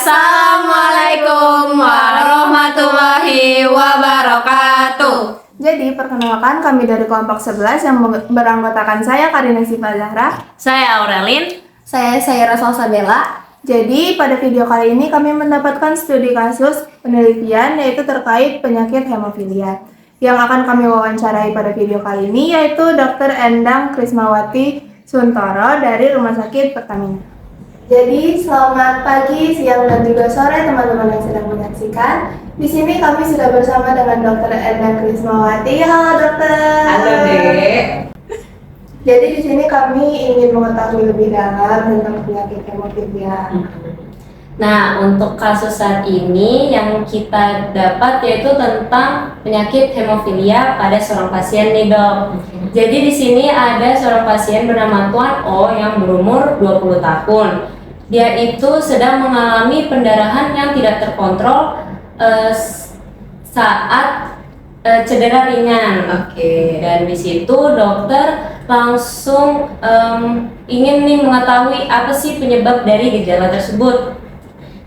Assalamualaikum warahmatullahi wabarakatuh. Jadi, perkenalkan kami dari kelompok 11 yang beranggotakan saya Karina Siva Zahra. Saya Aurelin. Saya Rasul Sabella. Jadi, pada video kali ini kami mendapatkan studi kasus penelitian yaitu terkait penyakit hemofilia. Yang akan kami wawancarai pada video kali ini yaitu Dr. Endang Krismawati Suntoro dari Rumah Sakit Pertamina. Jadi, selamat pagi, siang, dan juga sore teman-teman yang sedang menyaksikan. Di sini kami sudah bersama dengan Dr. Endang Krismawati. Halo, dokter. Halo, Dek. Jadi di sini kami ingin mengetahui lebih dalam tentang penyakit hemofilia. Nah, untuk kasus saat ini yang kita dapat yaitu tentang penyakit hemofilia pada seorang pasien nih, Dok. Jadi di sini ada seorang pasien bernama Tuan O yang berumur 20 tahun. Dia itu sedang mengalami pendarahan yang tidak terkontrol saat cedera ringan. Dan di situ dokter langsung ingin nih mengetahui apa sih penyebab dari gejala tersebut.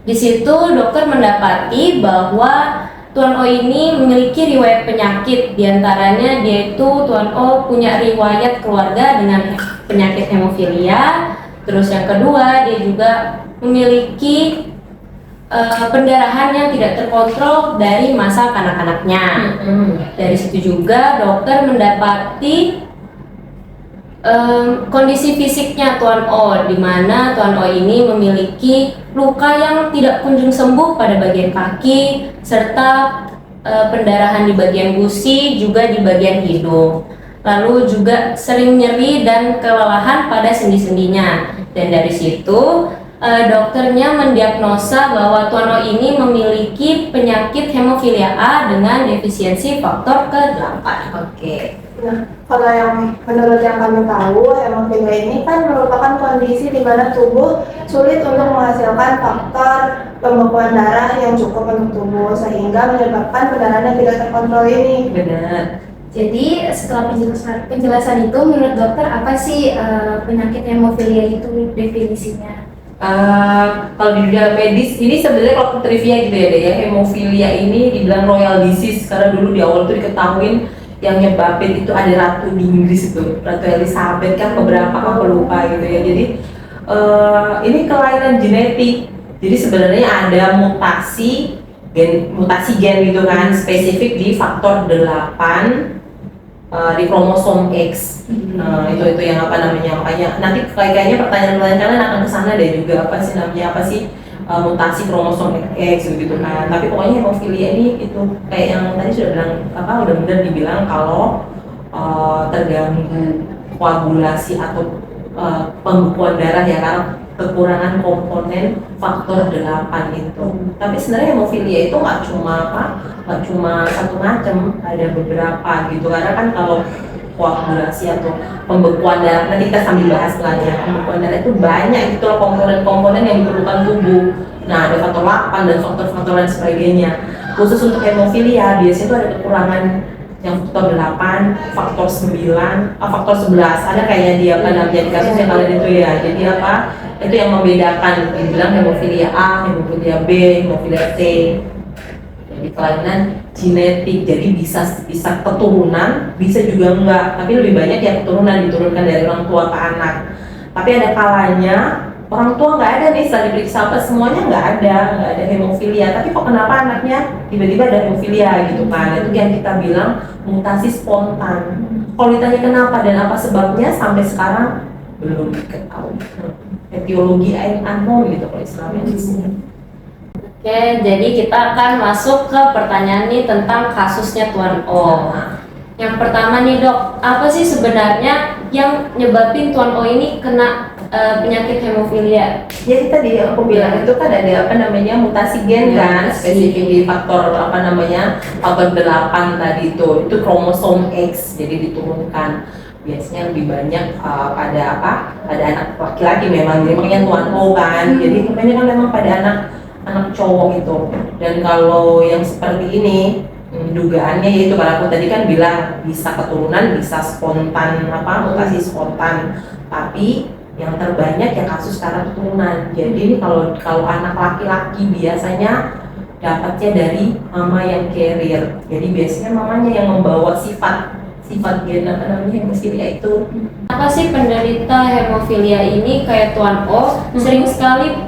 Di situ dokter mendapati bahwa Tuan O ini memiliki riwayat penyakit. Di antaranya dia itu Tuan O punya riwayat keluarga dengan penyakit hemofilia. Terus yang kedua, dia juga memiliki pendarahan yang tidak terkontrol dari masa kanak-kanaknya. Dari situ juga dokter mendapati kondisi fisiknya Tuan O, di mana Tuan O ini memiliki luka yang tidak kunjung sembuh pada bagian kaki, serta pendarahan di bagian gusi, juga di bagian hidung. Lalu juga sering nyeri dan kelelahan pada sendi-sendinya. Dan dari situ dokternya mendiagnosa bahwa Tuan O ini memiliki penyakit hemofilia A dengan defisiensi faktor ke-8. Nah, kalau yang menurut yang kami tahu, hemofilia ini kan merupakan kondisi di mana tubuh sulit untuk menghasilkan faktor pembekuan darah yang cukup untuk tubuh, sehingga menyebabkan pendarahan yang tidak terkontrol ini. Benar. Jadi setelah penjelasan itu, menurut dokter apa sih penyakit hemofilia itu definisinya? Kalau di dunia medis ini sebenarnya kalau trivia gitu ya, hemofilia ini dibilang royal disease karena dulu di awal itu diketahuin yang nyebabin itu ada ratu di Inggris itu, Ratu Elizabeth kan beberapa aku lupa gitu ya. Jadi ini kelainan genetik. Jadi sebenarnya ada mutasi gen gitu kan, spesifik di faktor 8 di kromosom X. Itu yang apa namanya, makanya nanti kayaknya pertanyaan kalian akan kesana deh juga, apa sih mutasi kromosom X gitu kan. Tapi pokoknya hemofilia ini itu kayak yang tadi sudah bilang udah benar dibilang kalau terganggu koagulasi atau pembekuan darah ya, karena kekurangan komponen faktor 8 itu. Tapi sebenarnya hemofilia itu nggak cuma satu macam, ada beberapa gitu. Karena kan kalau koagulasi atau pembekuan darah, nanti kita sambil bahas setelahnya, pembekuan darah itu banyak gitu loh komponen-komponen yang diperlukan tubuh. Nah, ada faktor 8 dan faktor-faktor lain sebagainya. Khusus untuk hemofilia biasanya itu ada kekurangan yang faktor 8, faktor 9, faktor 11. Ada kayaknya dia namanya di kasus yang kalian itu ya. Jadi itu yang membedakan, dibilang hemofilia A, hemofilia B, hemofilia C. Jadi kelainan genetik, jadi bisa keturunan, bisa juga enggak, tapi lebih banyak yang keturunan, diturunkan dari orang tua ke anak. Tapi ada kalanya orang tua nggak ada nih, setelah diperiksa semuanya nggak ada hemofilia, tapi kok kenapa anaknya tiba-tiba ada hemofilia gitu kan. Itu yang kita bilang mutasi spontan. Kalau ditanya kenapa dan apa sebabnya, sampai sekarang belum diketahui. Etiologi unknown gitu kalau istilahnya di sini. Oke, jadi kita akan masuk ke pertanyaan nih tentang kasusnya Tuan O. Yang pertama nih, Dok, apa sih sebenarnya yang nyebabin Tuan O ini kena penyakit hemofilia? Jadi tadi aku bilang itu kan ada mutasi gen kan, spesifik di faktor faktor 8 tadi itu kromosom X, jadi diturunkan. Biasanya lebih banyak pada anak laki-laki memang, jadi makanya Tuan O kan. Jadi kebanyakan memang pada anak cowok itu. Dan kalau yang seperti ini dugaannya yaitu karena aku tadi kan bilang bisa keturunan, bisa spontan mutasi spontan. Tapi yang terbanyak ya kasus karena keturunan. Jadi kalau kalau anak laki-laki biasanya dapatnya dari mama yang carrier. Jadi biasanya mamanya yang membawa sifat gen apa namanya hemofilia itu. Apa sih penderita hemofilia ini kayak Tuan O sering sekali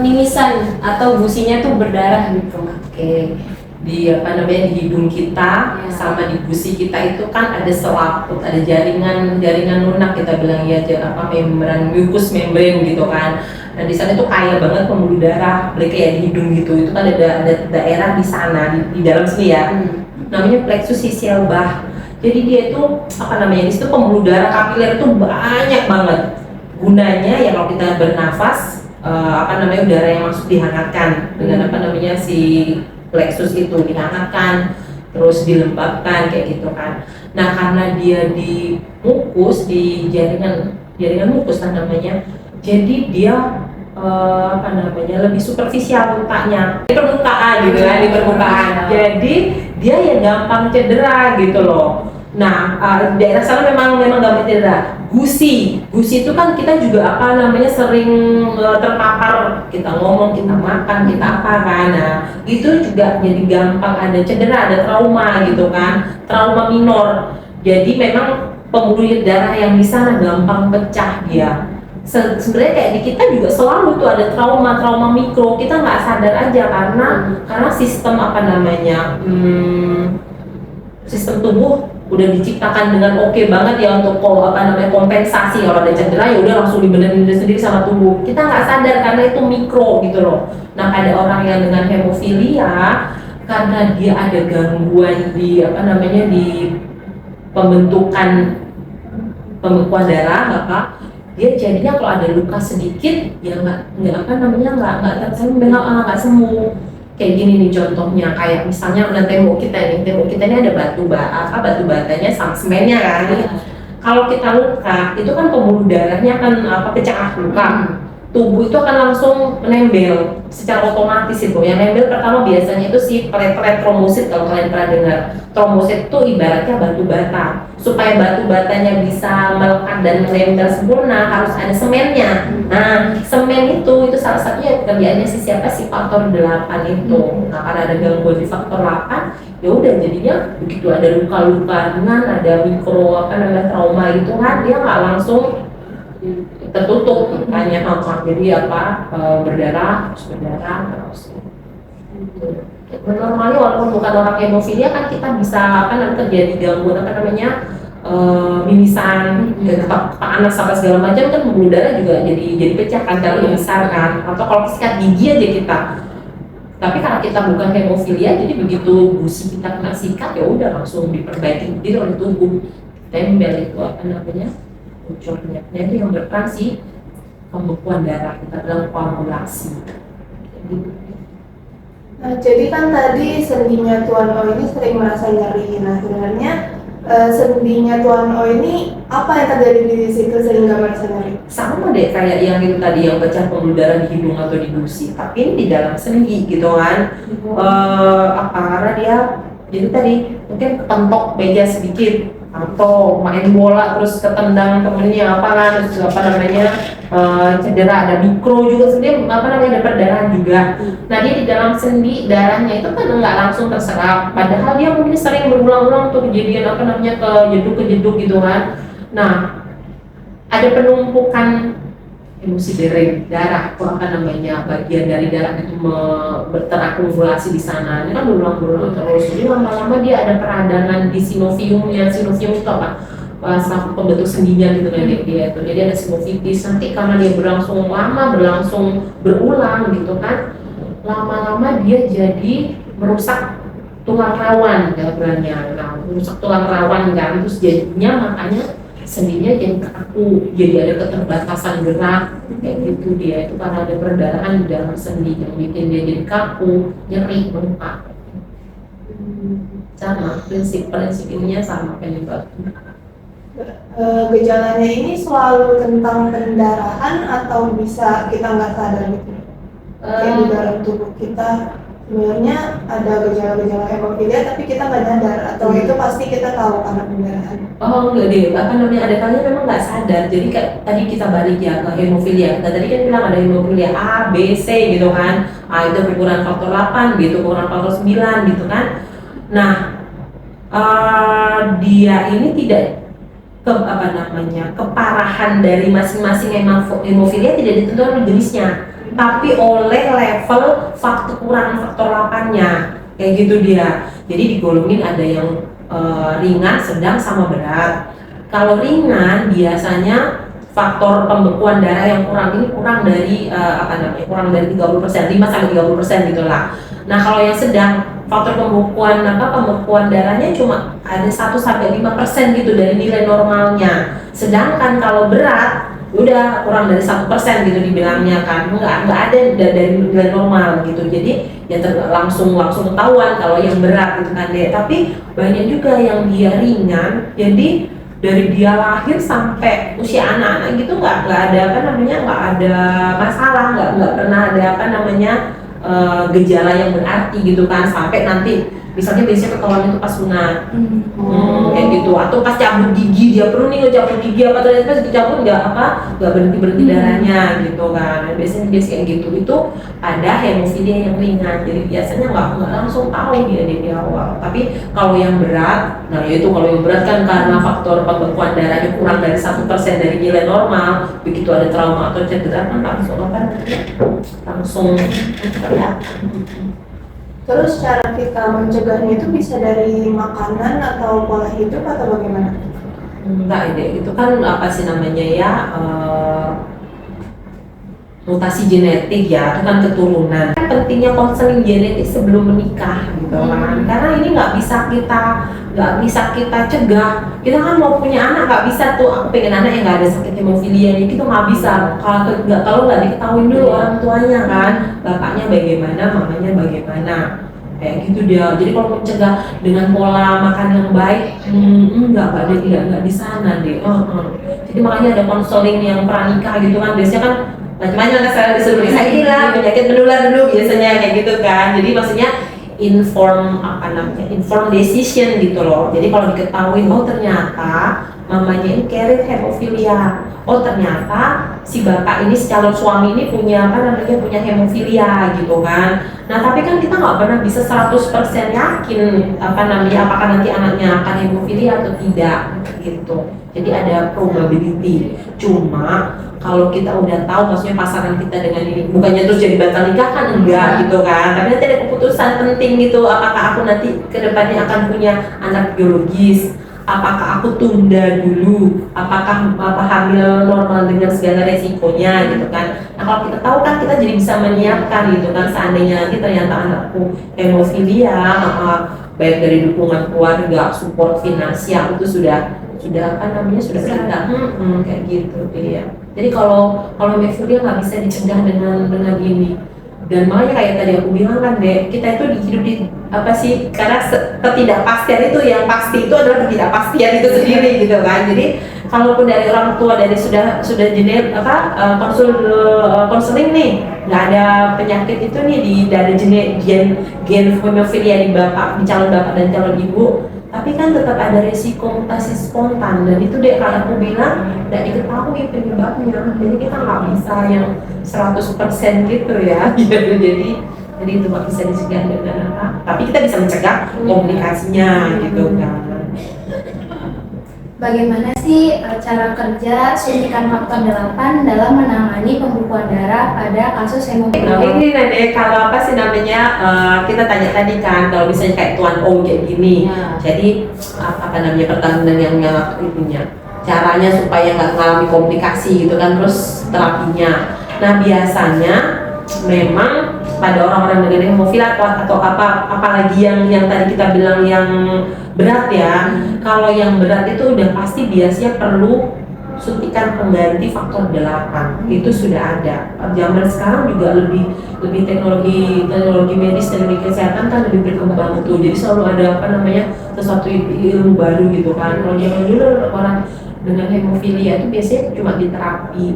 mimisan atau gusinya tuh berdarah gitu. Oke, di apa namanya di hidung kita Ya. sama di gusi kita itu kan ada selaput, ada jaringan lunak kita bilang ya, apa membran mucus membrane gitu kan. Nah di sana itu kaya banget pembuluh darah, mereka ya di hidung gitu. Itu kan ada daerah di sana di dalam sini ya. Namanya plexus Hissel-Bach. Jadi dia itu apa namanya di situ pembuluh darah kapiler itu banyak banget. Gunanya ya kalau kita bernafas apa namanya udara yang masuk dihangatkan dengan apa namanya si plexus itu dihangatkan terus dilembabkan kayak gitu kan. Nah karena dia di mukus di jaringan mukus kan namanya, jadi dia apa namanya lebih superficial letaknya di permukaan gitu kan, di permukaan. Jadi dia ya gampang cedera gitu loh. Nah daerah sana memang gampang cedera. Gusi itu kan kita juga apa namanya sering terpapar, kita ngomong, kita makan, kita apa kan. Nah itu juga jadi gampang ada cedera, ada trauma gitu kan, trauma minor. Jadi memang pembuluh darah yang di sana gampang pecah dia. Sebenarnya kayak di kita juga selalu tuh ada trauma mikro, kita nggak sadar aja karena sistem apa namanya sistem tubuh udah diciptakan dengan oke banget ya untuk apa namanya kompensasi kalau ada cedera ya udah langsung dibenerin sendiri sama tubuh, kita nggak sadar karena itu mikro gitu loh. Nah ada orang yang dengan hemofilia karena dia ada gangguan di apa namanya di pembekuan darah apa, dia jadinya kalau ada luka sedikit ya nggak apa namanya nggak sembuh. Kayak gini nih contohnya, kayak misalnya tembok kita ini ada batu batanya sama semennya kan. Kalau kita luka itu kan pembuluh darahnya akan pecah luka, tubuh itu akan langsung menempel secara otomatis itu. Yang nempel pertama biasanya itu si pelet trombosit, kalau kalian pernah dengar. Trombosit itu ibaratnya batu bata. Supaya batu batanya bisa melekat dan menempel sempurna harus ada semennya. Nah, semen itu salah satunya kerjaannya siapa si faktor 8 itu. Nah, karena ada gangguan di faktor 8, ya udah jadinya begitu ada luka-luka ringan, ada mikro trauma itu kan dia nggak langsung tertutup hanya jadi berdarah terus normalnya walaupun bukan orang hemofilia kan kita bisa terjadi gangguan mimisan, anak sampai segala macam kan pembuluh darah juga jadi pecah kan cara membesar kan, atau kalau sikat gigi aja kita. Tapi karena kita bukan hemofilia jadi begitu gusi kita kena sikat ya udah langsung diperbaiki sendiri oleh tubuh. Tempel itu bocornya. Itu yang berperan sih pembekuan darah, kita bilang koagulasi. Nah, jadi kan tadi sendinya Tuan O ini sering merasa nyeri. Nah, sebenarnya sendinya Tuan O ini apa yang terjadi di situ sehingga merasa nyeri? Sama deh kayak yang itu tadi yang pecah pembuluh darah di hidung atau di gusi, tapi ini di dalam sendi gitu kan. Karena dia jadi tadi mungkin kepentok meja sedikit atau main bola terus ketendang temennya terus cedera, ada mikro juga sebenarnya ada perdarahan juga. Nah dia di dalam sendi darahnya itu kan nggak langsung terserap, padahal dia mungkin sering berulang-ulang tuh kejadian kejeduk gitu kan. Nah ada penumpukan emulsi darah bagian dari darah itu terakumulasi di sana. Ini kan berulang-ulang terus. Jadi lama-lama dia ada peradangan di sinoviumnya. Sinovium itu apa? Salah pembentuk sendinya gitu kan dia itu. Jadi ada sinovitis. Nanti karena dia berlangsung berulang gitu kan, lama-lama dia jadi merusak tulang rawan bilangnya. Nah, merusak tulang rawan kan, terus jadinya makanya sendinya jadi kaku, jadi ada keterbatasan gerak kayak gitu. Dia itu karena ada perdarahan di dalam sendi yang bikin dia jadi kaku, nyeri, bengkak. Sama prinsip ininya sama penyebab. Gejalanya ini selalu tentang pendarahan atau bisa kita nggak sadar gitu? Kayak di dalam tubuh kita sebenarnya ada gejala-gejala hemofilia tapi kita nggak nyadar atau itu pasti kita tahu karena pendarahan. Oh enggak deh, apa namanya, ada kalanya memang nggak sadar. Jadi kayak tadi kita balik ya ke hemofilia. Kita tadi kan bilang ada hemofilia A, B, C gitu kan. A itu kekurangan faktor 8, B itu kekurangan faktor 9 gitu kan. Nah, dia ini tidak keparahan dari masing-masing hemofilia tidak ditentukan oleh jenisnya, tapi oleh level faktor kurang faktor 8-nya. Kayak gitu dia. Jadi digolongin ada yang ringan, sedang, sama berat. Kalau ringan biasanya faktor pembekuan darah yang kurang ini kurang dari kurang dari 30%, 5-30% gitulah. Nah, kalau yang sedang faktor pembekuan darahnya cuma ada 1-5% gitu dari nilai normalnya. Sedangkan kalau berat udah kurang dari 1% gitu dibilangnya kan, nggak ada dari nilai normal gitu. Jadi ya langsung ketahuan kalau yang berat gitu kan deh. Tapi banyak juga yang dia ringan, jadi dari dia lahir sampai usia anak-anak gitu nggak ada nggak ada masalah, nggak pernah ada gejala yang berarti gitu kan, sampai nanti misalnya biasanya ketahuan itu pas sunat, kayak gitu, atau pas cabut gigi, dia perlu nih ngecabut gigi apa ternyata pas dicabut nggak berhenti darahnya gitu kan. Biasanya kayak gitu, itu ada hemofilia yang ringan, jadi biasanya nggak langsung tahu dia di awal. Tapi kalau yang berat, nah yaitu kalau yang berat kan karena faktor pembekuan darahnya kurang dari 1% dari nilai normal, begitu ada trauma atau cedera kan langsung terlihat. Terus cara kita mencegahnya itu bisa dari makanan atau pola hidup atau bagaimana? Enggak, ide itu kan apa sih namanya ya, mutasi genetik ya, itu kan keturunan. Pentingnya konseling genetik sebelum menikah gitu kan, karena ini nggak bisa kita cegah. Kita kan mau punya anak nggak bisa tuh, aku pengen anak yang nggak ada sakit hemofilia ini, kita nggak bisa kalau nggak diketahui dulu orang tuanya kan, bapaknya bagaimana, mamanya bagaimana, kayak gitu dia. Jadi kalau mencegah dengan pola makan yang baik, nggak di sana deh. Jadi makanya ada konseling yang pranikah gitu kan, biasanya kan macam-macam kan, saya disuruh periksa inilah penyakit menular dulu biasanya kayak gitu kan. Jadi maksudnya inform decision gitu loh. Jadi kalau diketahui, oh ternyata mamanya ini carrier hemofilia, oh ternyata si bapak ini, si calon suami ini punya punya hemofilia gitu kan. Nah tapi kan kita nggak pernah bisa 100% yakin apakah nanti anaknya akan hemofilia atau tidak gitu. Jadi ada probability. Cuma kalau kita udah tahu maksudnya pasangan kita dengan ini, bukannya terus jadi batal nikah kan, enggak gitu kan, tapi nanti ada keputusan penting gitu, apakah aku nanti kedepannya akan punya anak biologis, apakah aku tunda dulu, apakah hamil normal dengan segala resikonya gitu kan. Nah kalau kita tahu kan kita jadi bisa menyiapkan gitu kan, seandainya nanti ternyata anakku hemofilia, baik dari dukungan keluarga, support finansial itu sudah kita kayak gitu dia. Jadi kalau hemofilia nggak bisa dicegah dengan ini. Dan makanya kayak tadi aku bilang kan deh, kita itu hidup di karena ketidakpastian itu, yang pasti itu adalah ketidakpastian itu sendiri gitu kan. Jadi kalaupun dari orang tua dari sudah konseling nih, nggak ada penyakit itu nih, tidak ada gen hemofilia di calon bapak dan calon ibu, tapi kan tetap ada resiko mutasi spontan, dan itu deh kalau aku bilang tidak diketahui penyebabnya. Jadi kita nggak bisa yang 100% gitu ya. Jadi itu nggak bisa dicegah dengan apa, tapi kita bisa mencegah komunikasinya gitu kan. Bagaimana sih cara kerja suntikan faktor 8 dalam menangani pembekuan darah pada kasus hemofilia? Ini nanti kalau kita tanya tadi kan, kalau misalnya kayak Tuan O kayak gini, jadi pertahanan yang itunya, caranya supaya nggak mengalami komplikasi gitu kan, terus terapinya. Nah biasanya memang pada orang-orang dengan hemofilia atau apalagi yang tadi kita bilang yang berat ya, kalau yang berat itu udah pasti biasanya perlu suntikan pengganti faktor 8. Itu sudah ada. Zaman sekarang juga lebih teknologi medis, teknologi kesehatan kan lebih berkembang tuh. Jadi selalu ada sesuatu ilmu baru gitu kan. Kalau zaman dulu orang dengan hemofilia itu biasanya cuma diterapi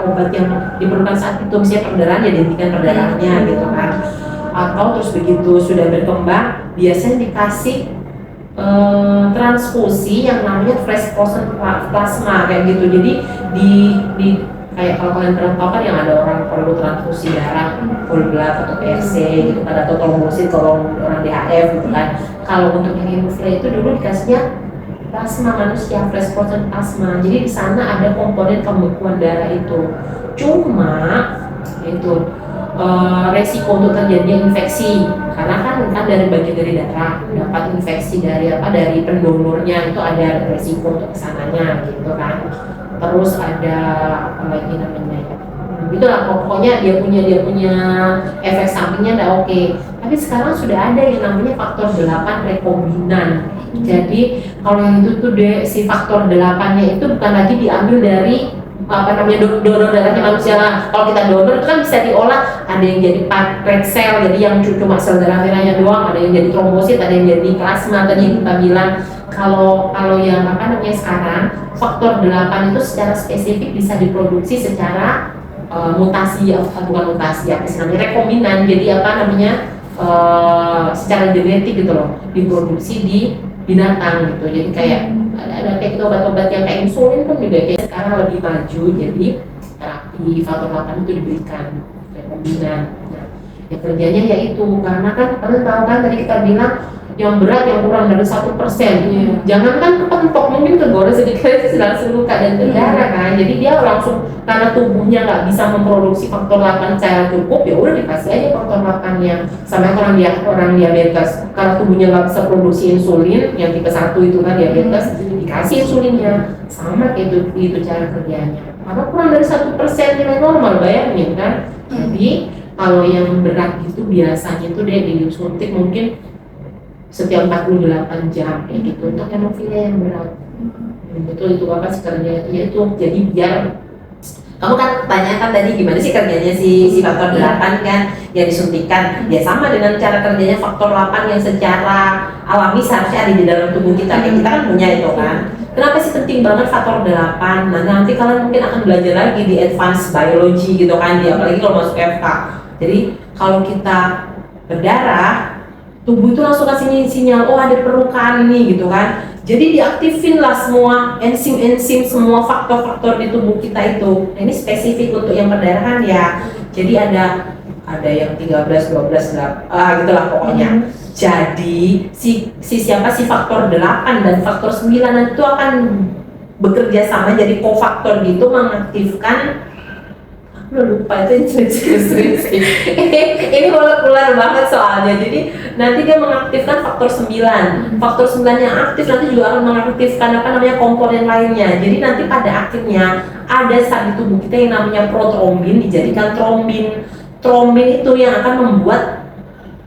obat yang diperlukan saat itu, misalnya perdarahan ya dihentikan perdarahannya gitu kan. atau terus begitu sudah berkembang biasanya dikasih transfusi yang namanya fresh frozen plasma kayak gitu. Jadi di kayak kalau kalian pernah tahu kan yang ada orang perlu transfusi darah whole blood atau PRC gitu kan, atau trombosit kalau orang DHF gitu kan. Kalau untuk yang hemofilia itu dulu dikasihnya plasma manusia, fresh frozen plasma. Jadi di sana ada komponen pembekuan darah itu. Cuma itu resiko untuk terjadinya infeksi karena kan dari bagian dari darah dapat infeksi dari pendonornya, itu ada resiko untuk kesananya gitu kan. Terus ada apa lagi namanya itulah pokoknya dia punya efek sampingnya nggak oke. Tapi sekarang sudah ada yang namanya faktor 8 rekombinan. Jadi kalau yang itu tuh si faktor 8-nya itu bukan lagi diambil dari donor darahnya manusia. Kalau kita donor itu kan bisa diolah, ada yang jadi red cell, jadi yang cuma sel darah merahnya doang, ada yang jadi trombosit, ada yang jadi plasma tadi yang kita bilang. Kalau yang sekarang faktor 8 itu secara spesifik bisa diproduksi secara bukan mutasi apa sih namanya, rekombinan. Jadi secara genetik gitu loh, diproduksi di binatang gitu. Jadi kayak ada kayak obat-obat yang kayak insulin pun juga kayak sekarang lebih maju, jadi terapi faktor 8 itu diberikan rekombinan. Nah, ya kerjanya yaitu karena kan kalian tahu kan tadi kita bilang yang berat yang kurang dari 1%, jangan kan kepentok, mungkin kegores sedikit langsung luka dan berdarah kan. Jadi dia langsung karena tubuhnya nggak bisa memproduksi faktor 8 secara cukup, ya udah dikasih aja faktor 8-nya. Sama orang diabetes, karena tubuhnya nggak bisa produksi insulin yang tipe 1 itu kan diabetes, dikasih insulinnya. Sama kayak itu cara kerjanya. Karena kurang dari 1% nilai normal, bayangin kan. Jadi kalau yang berat itu biasanya itu dia disuntik mungkin setiap 48 jam kayak gitu untuk hemofilia yang berat. Betul itu apa sih kerjanya itu jadi biar kamu kan tanyakan tadi gimana sih kerjanya si faktor 8 kan yang disuntikan, ya sama dengan cara kerjanya faktor 8 yang secara alami seharusnya ada di dalam tubuh kita, kayak kita kan punya itu kan. Kenapa sih penting banget faktor 8? Nah nanti kalian mungkin akan belajar lagi di advanced biology gitu kan, apalagi kalau masuk FK. Jadi kalau kita berdarah, tubuh itu langsung kasih sinyal, oh ada perlukaan nih gitu kan. Jadi diaktifin lah semua enzim-enzim, semua faktor-faktor di tubuh kita itu. Nah, ini spesifik untuk yang perdarahan ya. Jadi ada yang 13, 12, gitulah pokoknya. Jadi si faktor 8 dan faktor 9 itu akan bekerja sama jadi kofaktor gitu, mengaktifkan lupa itu insulin. Ini molekuler banget soalnya. Jadi nanti dia mengaktifkan faktor 9. Faktor 9 yang aktif nanti juga akan mengaktifkan komponen lainnya. Jadi nanti pada akhirnya ada zat di tubuh kita yang namanya protrombin dijadikan trombin. Trombin itu yang akan membuat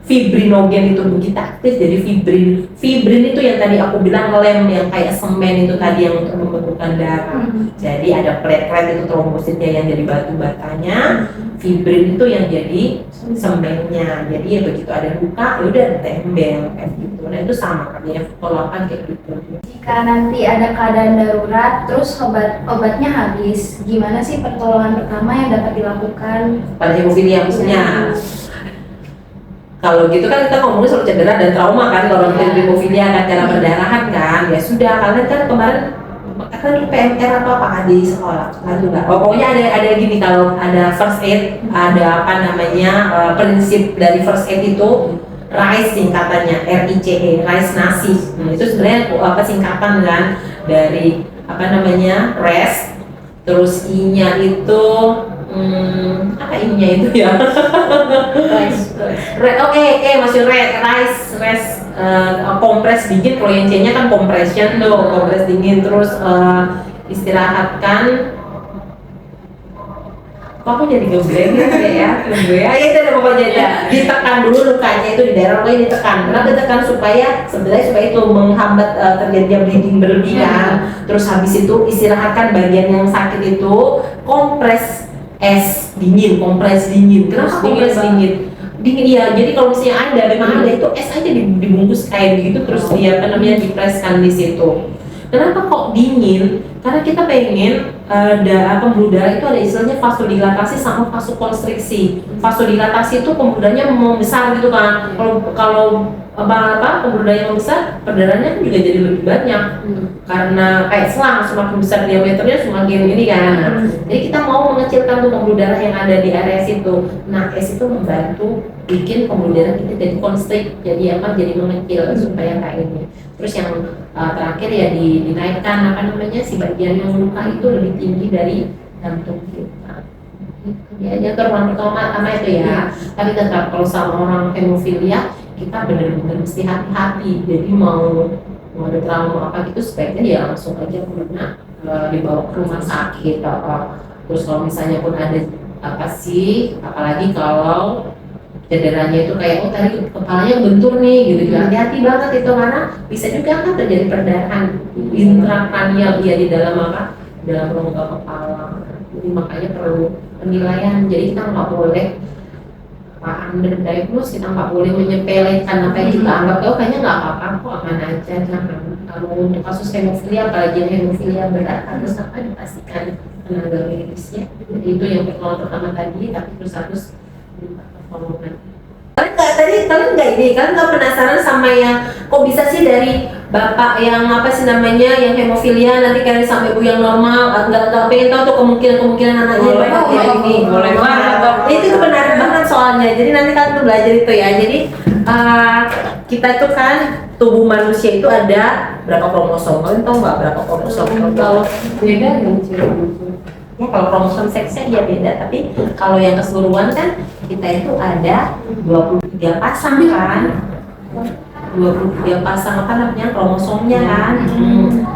fibrinogen di tubuh kita aktif jadi fibrin. Fibrin itu yang tadi aku bilang lem yang kayak semen itu tadi yang untuk membekukan darah. Jadi ada platelet itu trombositnya yang jadi batu batanya, fibrin itu yang jadi semennya. Jadi ya begitu ada luka ya udah ditembel kayak gitu. Nah itu sama katanya faktor 8 kayak gitu. Jika nanti ada keadaan darurat terus obatnya habis, gimana sih pertolongan pertama yang dapat dilakukan pada hemofilia khususnya? Kalau gitu kan kita ngomongin soal cedera dan trauma kan, kalau hemofilia kan cara perdarahan kan, ya sudah. Kalian kan kemarin kan PMR atau apa di sekolah kan juga. Pokoknya ada gini, kalau ada first aid, ada prinsip dari first aid itu RICE singkatannya, RICE, RICE nasi. Itu sebenarnya singkatan kan dari rest, terus I-nya itu apa ininya itu ya? Maksud rice, kompres dingin. Kalau yang C-nya kan compression tuh, kompres dingin, terus istirahatkan. Kok aku jadi ngeblank ya? Itu ada pokoknya ya. Ditekan dulu lukanya itu di daerah lukanya ditekan. Kenapa ditekan? Supaya itu menghambat terjadinya bleeding berlebihan. Terus habis itu istirahatkan bagian yang sakit itu, kompres kompres dingin. Kenapa kompres dingin? Dingin iya. Jadi kalau misalnya memang ada itu es aja dibungkus kain gitu, terus dipreskan di situ. Kenapa kok dingin? Karena kita pengen pembuluh darah itu ada istilahnya vasodilatasi sama vasokonstriksi. Vasodilatasi itu pembuluh darahnya membesar gitu kan. Kalau pembuluh darahnya membesar, perdarahannya kan juga jadi lebih banyak. Karena kayak selang, semakin besar diameternya semakin ini kan. Jadi kita mau mengecilkan tuh pembuluh darah yang ada di area situ. Nah, es itu membantu bikin pembuluh darah kita jadi konstrik, jadi Jadi mengecil supaya kayak ini. Terus yang terakhir ya dinaikkan si bagian yang luka itu lebih tinggi dari jantung kita. Ya, itu ruang pertama itu ya. Tapi tetap kalau sama orang hemofilia kita benar-benar mesti hati-hati. Jadi mau ada trauma apa gitu sebaiknya ya langsung aja kemana dibawa ke rumah sakit apa. Terus kalau misalnya pun ada apalagi kalau cederanya itu kayak tadi kepalanya bentur nih gitu, hati-hati banget itu karena bisa juga kan terjadi perdarahan intrakranial di dalam dalam rongga kepala. Jadi makanya perlu penilaian. Jadi kita nggak boleh underdiagnose, kita nggak boleh menyepelekan apa yang kita anggap kayaknya nggak apa-apa kok, aman aja. Jangan. Kalau untuk kasus hemofilia, apalagi yang hemofilia berat harus dipastikan tenaga medisnya. Jadi itu yang pertama tadi, tapi harus kalian nggak penasaran sama yang kok bisa sih dari bapak yang yang hemofilia nanti kalian sampai ibu yang normal, nggak pengen tahu tuh kemungkinan anaknya boleh banget. Itu menarik banget soalnya. Jadi nanti kalian tuh belajar itu ya. Jadi kita itu kan tubuh manusia itu ada berapa kromosom? Kalian tahu nggak berapa kromosom? Kalau beda ya, kalau kromosom seksnya ya beda, tapi kalau yang keseluruhan kan kita itu ada 23 pasang kan, 23 pasang kromosomnya kan,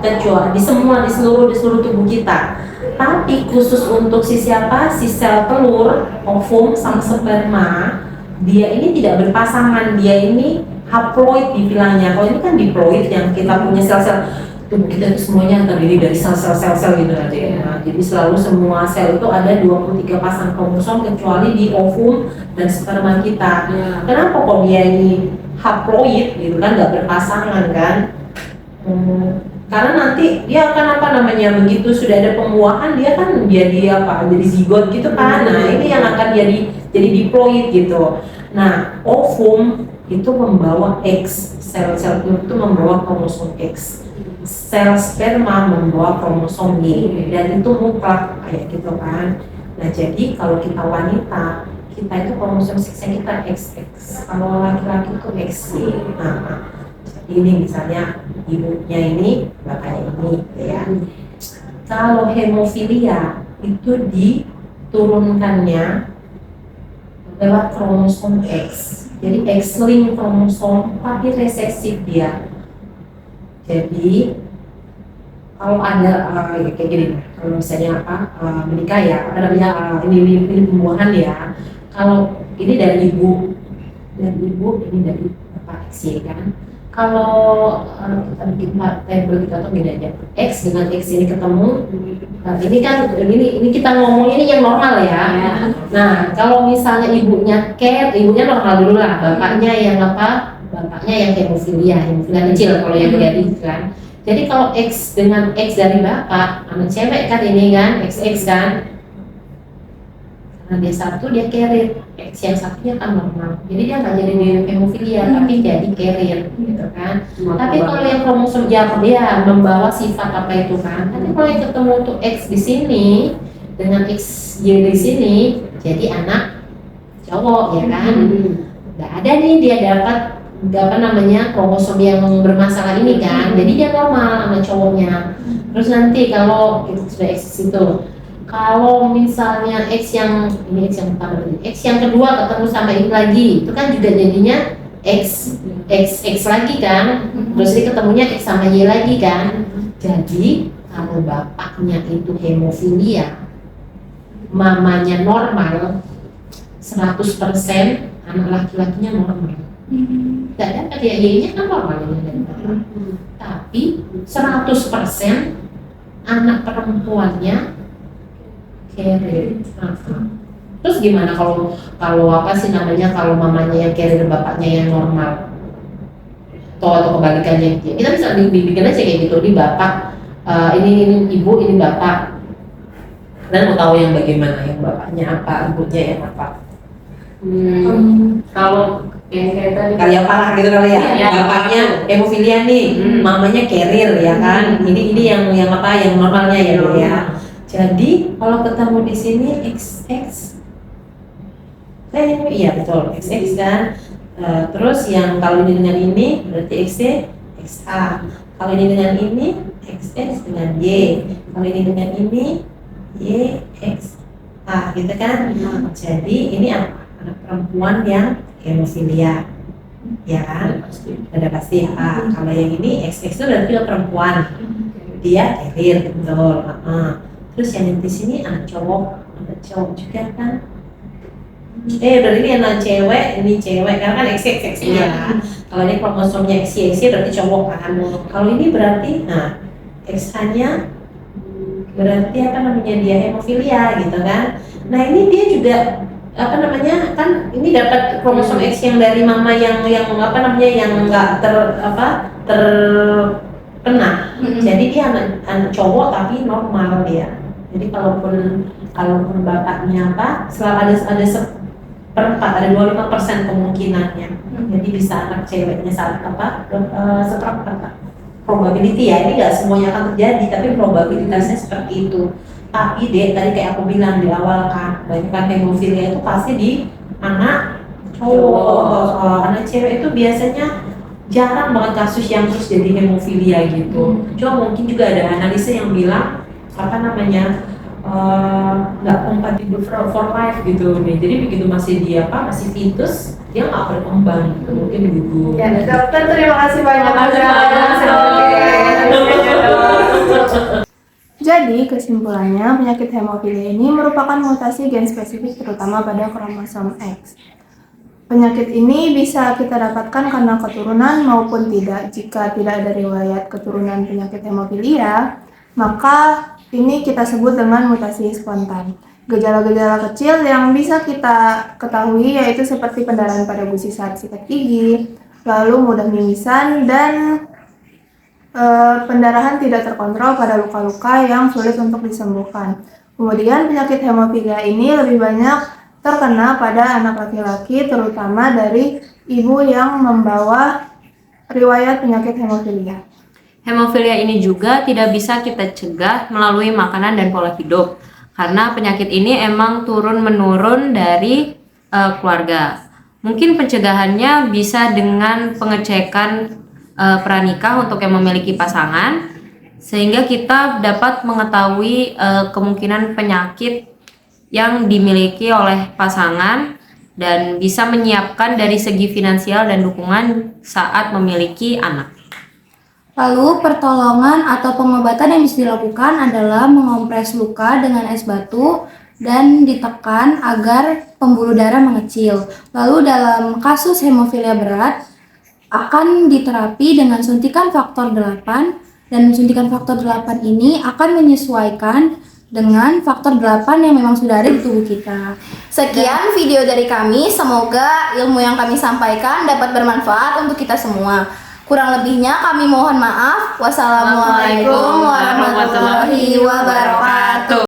kecuali di seluruh tubuh kita. Tapi khusus untuk si sel telur, ovum sama sperma, dia ini tidak berpasangan, dia ini haploid dibilangnya. Kalau ini kan diploid yang kita punya sel-sel tubuh kita itu semuanya terdiri dari sel-sel gitu aja ya. Nah, jadi selalu semua sel itu ada 23 pasang kromosom kecuali di ovum dan sperma kita. Kenapa kok dia ini haploid gitu kan, nggak berpasangan kan? Karena nanti dia akan begitu sudah ada pembuahan dia kan jadi zigot gitu kan. Nah, ini yang akan jadi diploid gitu. Nah, ovum itu membawa X, sel-sel itu membawa kromosom X. Sel sperma membawa kromosom Y dan itu mutlak kayak gitu kan. Nah, jadi kalau kita wanita, kita itu kromosom seksnya kita XX, kalau laki-laki itu XY. Nah, jadi ini misalnya ibunya ini, bapaknya ini ya. Kalau hemofilia itu diturunkannya lewat kromosom X. Jadi X-linked kromosom tapi resesif dia. Jadi kalau ada kayak gini, kalau misalnya menikah ya, ini pembuahan ya. Kalau ini dari ibu, ini dari bapak X ya kan. Kalau kita bikin tabel kita tuh beda aja. X dengan X ini ketemu, ini kan ini kita ngomong ini yang normal ya. Nah, kalau misalnya ibunya normal dulu lah, bapaknya yang bapaknya yang hemofilia kecil kalau yang jadi kan. Jadi kalau X dengan X dari bapak, anak cewek kan ini kan, XX kan. Karena dia satu, dia carrier. X yang satunya kan normal. Jadi dia nggak jadi hemofilia, tapi jadi carrier gitu kan. Tapi kalau yang kromosom dia membawa sifat apa itu kan. Tapi kalau yang ketemu tuh X di sini dengan XY di sini, jadi anak cowok ya kan. Nggak ada nih dia dapat kromosom yang bermasalah ini kan, jadi dia normal sama cowoknya. Terus nanti kalau itu sudah X itu, kalau misalnya X yang pertama, X yang kedua ketemu sama ini lagi, itu kan juga jadinya X lagi kan, terus dia ketemunya X sama Y lagi kan. Jadi kalau bapaknya itu hemofilia, mamanya normal, 100% anak laki-lakinya normal. Tidak dapat ya, Y-nya kan normal tapi 100% anak perempuannya carrier. Terus gimana kalau kalau mamanya yang carrier, bapaknya yang normal? Atau kebalikannya, kita bisa dibikin aja kayak gitu, di bapak ini ibu, ini bapak. Dan mau tahu yang bagaimana, yang bapaknya apa, ibunya yang apa. Kalau yang kayak tadi karya parah gitu kali ya. Iya. Bapaknya hemofilia nih, mamanya carrier ya kan. Ini yang apa, yang normalnya ya Bu ya. Jadi kalau ketemu di sini XX, iya betul XX kan. Terus yang kalau ini dengan ini berarti XC, XA. Kalau ini dengan ini XX dengan Y. Kalau ini dengan ini Y, X, A gitu kan. Jadi ini apa? Anak perempuan yang hemofilia, ya kan? Ada pasti A. Kalau yang ini XX itu berarti dia perempuan, dia carrier betul. Terus yang di sini anak cowok juga kan? Berarti ini anak cewek, ini cewek karena kan XX ya. Kalau ini kromosomnya XY berarti cowok kan. Kalau ini berarti, X-nya berarti apa namanya, dia hemofilia gitu kan. Nah ini dia juga apa namanya, kan ini dapat kromosom X yang dari mama yang apa namanya, yang enggak terkena. Jadi dia anak cowok tapi normal dia. Jadi kalaupun bapaknya selalu ada seperempat, ada 25% kemungkinannya. Jadi bisa anak ceweknya seperempat. Probability ya, ini nggak semuanya akan terjadi, tapi probabilitasnya seperti itu. Tapi tadi kayak aku bilang di awal kan, banyak kan hemofilia itu pasti di anak cowok. Anak cewek itu biasanya jarang banget kasus yang terus jadi hemofilia gitu. Cuma mungkin juga ada analisa yang bilang apa namanya, nggak compatible for life gitu nih. Jadi begitu masih masih fetus, dia nggak berkembang gitu, mungkin gitu. Ya, dokter terima kasih banyak. Jadi kesimpulannya, penyakit hemofilia ini merupakan mutasi gen spesifik terutama pada kromosom X. Penyakit ini bisa kita dapatkan karena keturunan maupun tidak. Jika tidak ada riwayat keturunan penyakit hemofilia, maka ini kita sebut dengan mutasi spontan. Gejala-gejala kecil yang bisa kita ketahui yaitu seperti pendarahan pada gusi saat sikat gigi, lalu mudah mimisan, dan pendarahan tidak terkontrol pada luka-luka yang sulit untuk disembuhkan. Kemudian penyakit hemofilia ini lebih banyak terkena pada anak laki-laki, terutama dari ibu yang membawa riwayat penyakit hemofilia. Hemofilia ini juga tidak bisa kita cegah melalui makanan dan pola hidup, karena penyakit ini emang turun-menurun dari keluarga. Mungkin pencegahannya bisa dengan pengecekan pranikah untuk yang memiliki pasangan, sehingga kita dapat mengetahui kemungkinan penyakit yang dimiliki oleh pasangan dan bisa menyiapkan dari segi finansial dan dukungan saat memiliki anak. Lalu pertolongan atau pengobatan yang bisa dilakukan adalah mengompres luka dengan es batu dan ditekan agar pembuluh darah mengecil. Lalu dalam kasus hemofilia berat akan diterapi dengan suntikan faktor 8, dan suntikan faktor 8 ini akan menyesuaikan dengan faktor 8 yang memang sudah ada di tubuh kita. Sekian video dari kami, semoga ilmu yang kami sampaikan dapat bermanfaat untuk kita semua. Kurang lebihnya kami mohon maaf. Wassalamualaikum warahmatullahi wabarakatuh.